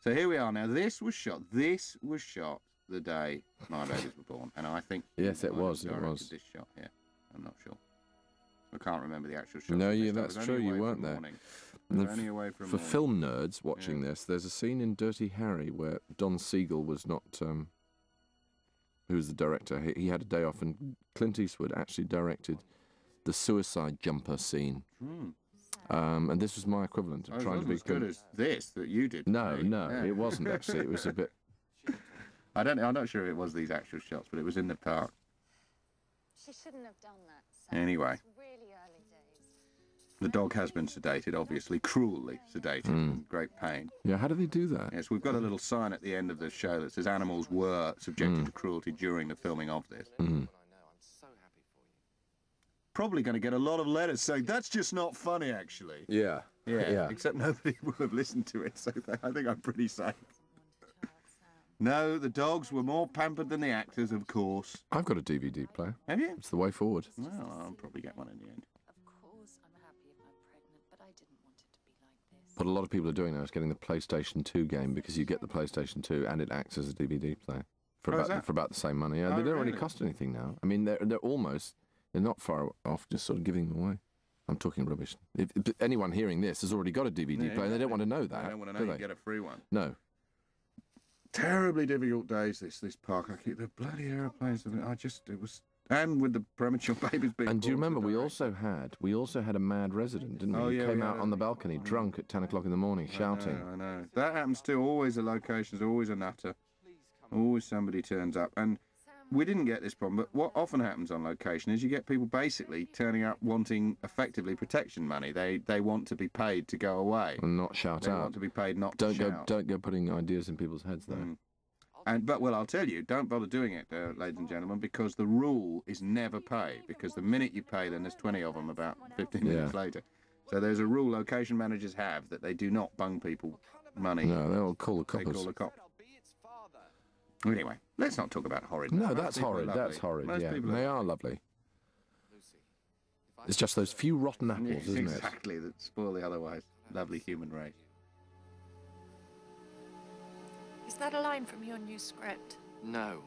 So here we are now. This was shot the day my babies were born, and I think yes, it was. It directed was this shot here. I'm not sure. I can't remember the actual shot. No, yeah, that's true. You weren't there. Only away from for film nerds watching this, there's a scene in Dirty Harry where Don Siegel was not. Who was the director? He had a day off, and Clint Eastwood actually directed the suicide jumper scene. And this was my equivalent of trying to be as good as this that you did. No, it wasn't actually. It was a bit. I'm not sure if it was these actual shots, but it was in the park. She shouldn't have done that. Sam. Anyway, It's really early days. the dog has been sedated, obviously cruelly sedated, in great pain. Yeah, how do they do that? Yes, we've got a little sign at the end of the show that says animals were subjected to cruelty during the filming of this. Probably going to get a lot of letters saying that's just not funny, actually. Yeah. Except nobody will have listened to it, so I think I'm pretty safe. No, the dogs were more pampered than the actors, of course. I've got a DVD player. Have you? It's the way forward. Well, I'll probably get one in the end. Of course, I'm happy if I'm pregnant, but I didn't want it to be like this. What a lot of people are doing now is getting the PlayStation 2 game because you get the PlayStation 2 and it acts as a DVD player for about the same money. Yeah, they don't really cost anything now. I mean, they're not far off, just sort of giving them away. I'm talking rubbish. If anyone hearing this has already got a DVD player, they don't want to know that. They don't want to know you get a free one. No. Terribly difficult days, this park. I keep the bloody aeroplanes. And with the premature babies being. And do you remember we also had a mad resident, didn't we? Oh, yeah, he came out on the balcony drunk at 10 o'clock in the morning, shouting. I know. That happens too. Always a location's always a nutter. Always somebody turns up. And we didn't get this problem, but what often happens on location is you get people basically turning up wanting effectively protection money. They want to be paid to go away. And not shout out. They want to be paid not to shout. Don't go putting ideas in people's heads there. But I'll tell you, don't bother doing it, ladies and gentlemen, because the rule is never pay. Because the minute you pay, then there's 20 of them about 15 minutes later. So there's a rule location managers have that they do not bung people money. No, they'll call the coppers. They call the cops. Anyway, let's not talk about horrid. No, that's horrid. That's horrid. Yeah, they are lovely. It's just those few rotten apples, isn't it? Exactly, that spoil the otherwise lovely human race. Is that a line from your new script? No.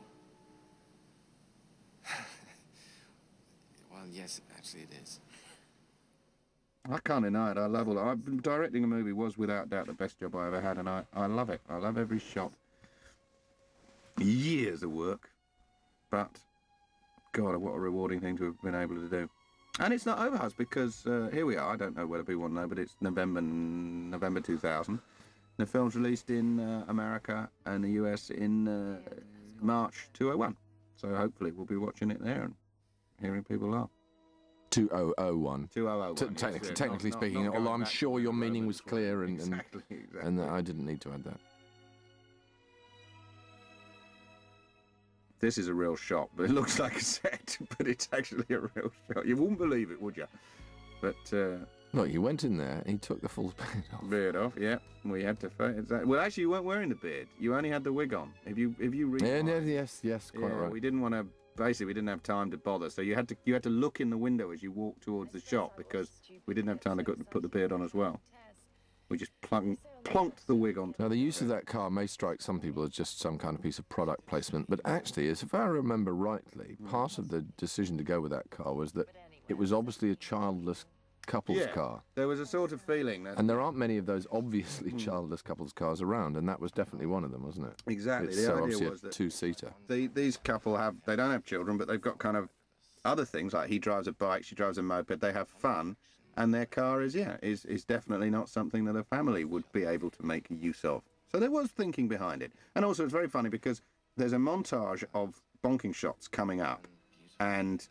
Well, yes, actually it is. I can't deny it. I love all that. Directing a movie was without doubt the best job I ever had, and I love it. I love every shot. Years of work, but God, what a rewarding thing to have been able to do. And it's not over, Huz, because here we are. I don't know whether people want to know, but it's November 2000. The film's released in America and the US in March 2001. So hopefully we'll be watching it there and hearing people laugh. 2001. 2001. Technically speaking, although I'm sure your meaning was clear and I didn't need to add that. This is a real shot, but it looks like a set, but it's actually a real shot. You wouldn't believe it, would you? But look, you went in there, he took the full beard off. Beard off, yeah. We had to. Well, actually, you weren't wearing the beard. You only had the wig on. If you read. Yes, quite right. We didn't want to. Basically, we didn't have time to bother, so you had to look in the window as you walked towards the shop because we didn't have time to put the beard on as well. We just plonked the wig on. Now, the use of that car may strike some people as just some kind of piece of product placement, but actually, as if I remember rightly, part of the decision to go with that car was that it was obviously a childless couple's car. There was a sort of feeling that... And there aren't many of those obviously childless couple's cars around, and that was definitely one of them, wasn't it? Exactly. It's so obviously a two-seater. These couple they don't have children, but they've got kind of other things, like he drives a bike, she drives a moped, they have fun. And their car is definitely not something that a family would be able to make use of. So there was thinking behind it. And also it's very funny because there's a montage of bonking shots coming up. And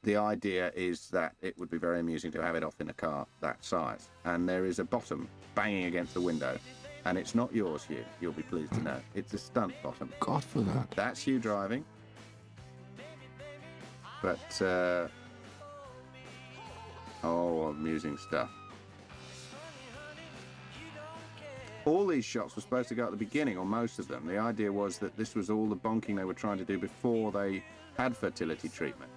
the idea is that it would be very amusing to have it off in a car that size. And there is a bottom banging against the window. And it's not yours, Hugh, you'll be pleased to know. It's a stunt bottom. God for that. That's Hugh driving. But... oh, amusing stuff. All these shots were supposed to go at the beginning, or most of them. The idea was that this was all the bonking they were trying to do before they had fertility treatment.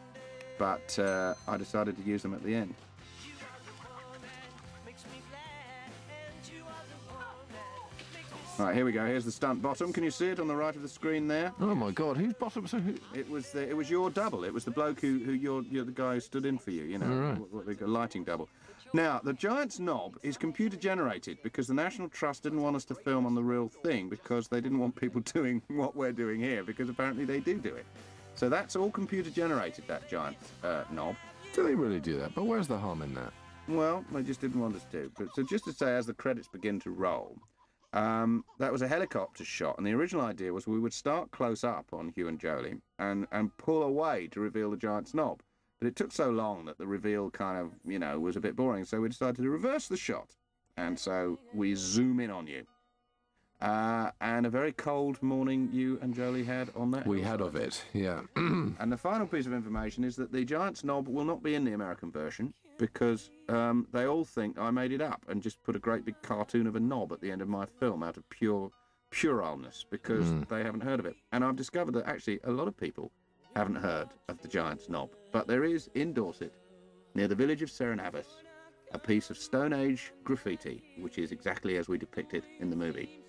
But I decided to use them at the end. Right, here we go. Here's the stunt bottom. Can you see it on the right of the screen there? Oh my God, whose bottom? So who? It was your double. It was the bloke who you're the guy who stood in for you. You know, Right. what they call lighting double. Now, the giant's knob is computer generated because the National Trust didn't want us to film on the real thing because they didn't want people doing what we're doing here because apparently they do it. So that's all computer generated, that giant's knob. Do they really do that? But where's the harm in that? Well, they just didn't want us to. But so just to say, as the credits begin to roll, that was a helicopter shot, and the original idea was we would start close up on Hugh and Jolie and pull away to reveal the giant's knob. But it took so long that the reveal kind of, you know, was a bit boring, so we decided to reverse the shot. And so we zoom in on you. And a very cold morning you and Jolie had on that. We had of it, yeah. And the final piece of information is that the giant's knob will not be in the American version because they all think I made it up and just put a great big cartoon of a knob at the end of my film out of puerilness because they haven't heard of it. And I've discovered that actually a lot of people haven't heard of the giant's knob. But there is, in Dorset, near the village of Serenabus, a piece of Stone Age graffiti, which is exactly as we depict it in the movie.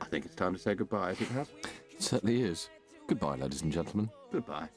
I think it's time to say goodbye, is it, Haz? It certainly is. Goodbye, ladies and gentlemen. Goodbye.